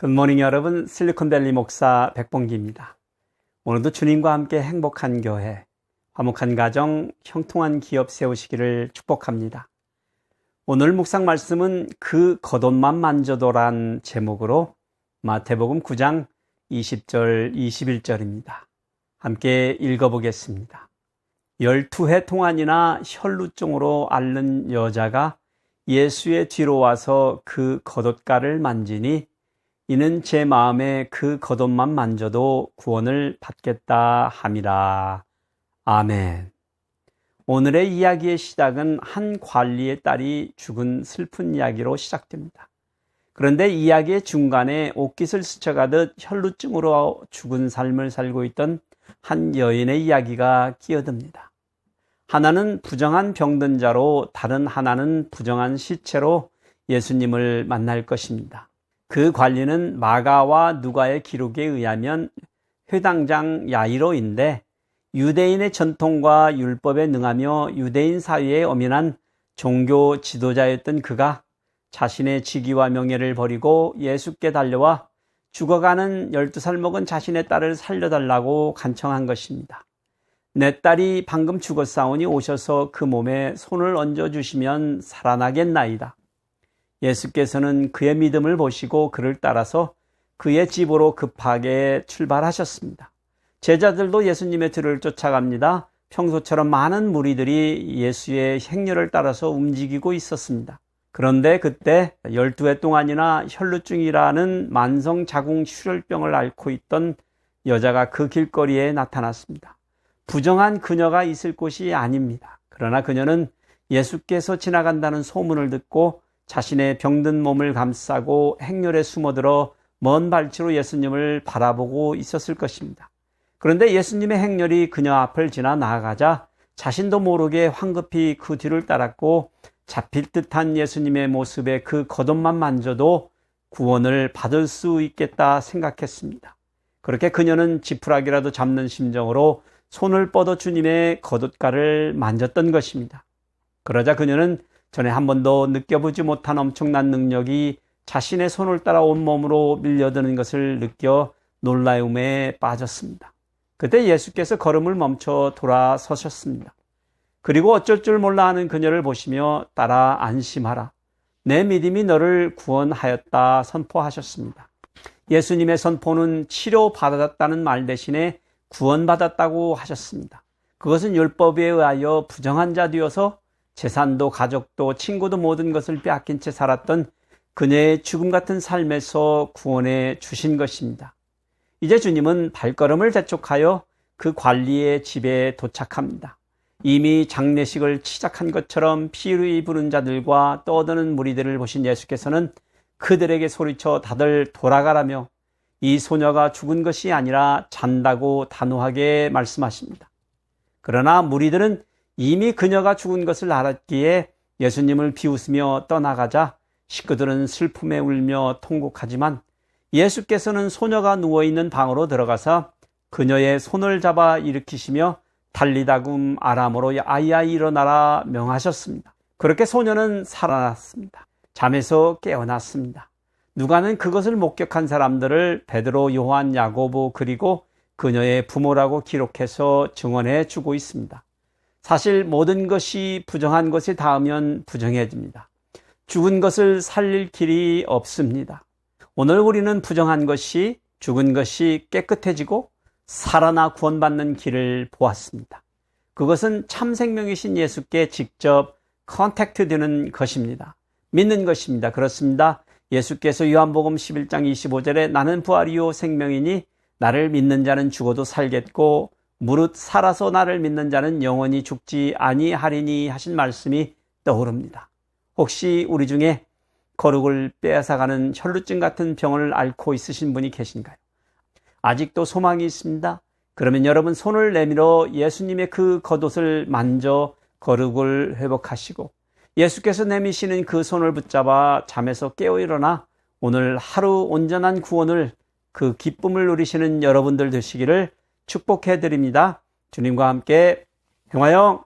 굿모닝 여러분, 실리콘밸리 목사 백봉기입니다. 오늘도 주님과 함께 행복한 교회, 화목한 가정, 형통한 기업 세우시기를 축복합니다. 오늘 묵상 말씀은 그 겉옷만 만져도란 제목으로 마태복음 9장 20절 21절입니다. 함께 읽어보겠습니다. 12해 동안이나 혈루증으로 앓는 여자가 예수의 뒤로 와서 그 겉옷가를 만지니 이는 제 마음에 그 겉옷만 만져도 구원을 받겠다 함이라. 아멘. 오늘의 이야기의 시작은 한 관리의 딸이 죽은 슬픈 이야기로 시작됩니다. 그런데 이야기의 중간에 옷깃을 스쳐가듯 혈루증으로 죽은 삶을 살고 있던 한 여인의 이야기가 끼어듭니다. 하나는 부정한 병든 자로, 다른 하나는 부정한 시체로 예수님을 만날 것입니다. 그 관리는 마가와 누가의 기록에 의하면 회당장 야이로인데, 유대인의 전통과 율법에 능하며 유대인 사회에 엄연한 종교 지도자였던 그가 자신의 직위와 명예를 버리고 예수께 달려와 죽어가는 12살 먹은 자신의 딸을 살려달라고 간청한 것입니다. 내 딸이 방금 죽었사오니 오셔서 그 몸에 손을 얹어주시면 살아나겠나이다. 예수께서는 그의 믿음을 보시고 그를 따라서 그의 집으로 급하게 출발하셨습니다. 제자들도 예수님의 뒤를 쫓아갑니다. 평소처럼 많은 무리들이 예수의 행렬을 따라서 움직이고 있었습니다. 그런데 그때 12해 동안이나 혈루증이라는 만성 자궁 출혈병을 앓고 있던 여자가 그 길거리에 나타났습니다. 부정한 그녀가 있을 곳이 아닙니다. 그러나 그녀는 예수께서 지나간다는 소문을 듣고 자신의 병든 몸을 감싸고 행렬에 숨어들어 먼 발치로 예수님을 바라보고 있었을 것입니다. 그런데 예수님의 행렬이 그녀 앞을 지나 나아가자 자신도 모르게 황급히 그 뒤를 따랐고 잡힐 듯한 예수님의 모습에 그 겉옷만 만져도 구원을 받을 수 있겠다 생각했습니다. 그렇게 그녀는 지푸라기라도 잡는 심정으로 손을 뻗어 주님의 겉옷가를 만졌던 것입니다. 그러자 그녀는 전에 한 번도 느껴보지 못한 엄청난 능력이 자신의 손을 따라 온몸으로 밀려드는 것을 느껴 놀라움에 빠졌습니다. 그때 예수께서 걸음을 멈춰 돌아서셨습니다. 그리고 어쩔 줄 몰라 하는 그녀를 보시며 따라 안심하라. 내 믿음이 너를 구원하였다 선포하셨습니다. 예수님의 선포는 치료받았다는 말 대신에 구원받았다고 하셨습니다. 그것은 율법에 의하여 부정한 자 되어서 재산도 가족도 친구도 모든 것을 빼앗긴 채 살았던 그녀의 죽음 같은 삶에서 구원해 주신 것입니다. 이제 주님은 발걸음을 재촉하여 그 관리의 집에 도착합니다. 이미 장례식을 시작한 것처럼 피를 부른 자들과 떠드는 무리들을 보신 예수께서는 그들에게 소리쳐 다들 돌아가라며 이 소녀가 죽은 것이 아니라 잔다고 단호하게 말씀하십니다. 그러나 무리들은 이미 그녀가 죽은 것을 알았기에 예수님을 비웃으며 떠나가자 식구들은 슬픔에 울며 통곡하지만 예수께서는 소녀가 누워있는 방으로 들어가서 그녀의 손을 잡아 일으키시며 달리다금 아람어로 아이야 일어나라 명하셨습니다. 그렇게 소녀는 살아났습니다. 잠에서 깨어났습니다. 누가는 그것을 목격한 사람들을 베드로, 요한, 야고보 그리고 그녀의 부모라고 기록해서 증언해 주고 있습니다. 사실 모든 것이 부정한 것에 닿으면 부정해집니다. 죽은 것을 살릴 길이 없습니다. 오늘 우리는 부정한 것이, 죽은 것이 깨끗해지고 살아나 구원받는 길을 보았습니다. 그것은 참 생명이신 예수께 직접 컨택트 되는 것입니다. 믿는 것입니다. 그렇습니다. 예수께서 요한복음 11장 25절에 나는 부활이요 생명이니 나를 믿는 자는 죽어도 살겠고 무릇 살아서 나를 믿는 자는 영원히 죽지 아니하리니 하신 말씀이 떠오릅니다. 혹시 우리 중에 거룩을 빼앗아가는 혈루증 같은 병을 앓고 있으신 분이 계신가요? 아직도 소망이 있습니다. 그러면 여러분 손을 내밀어 예수님의 그 겉옷을 만져 거룩을 회복하시고 예수께서 내미시는 그 손을 붙잡아 잠에서 깨어 일어나 오늘 하루 온전한 구원을, 그 기쁨을 누리시는 여러분들 되시기를 축복해 드립니다. 주님과 함께 행하여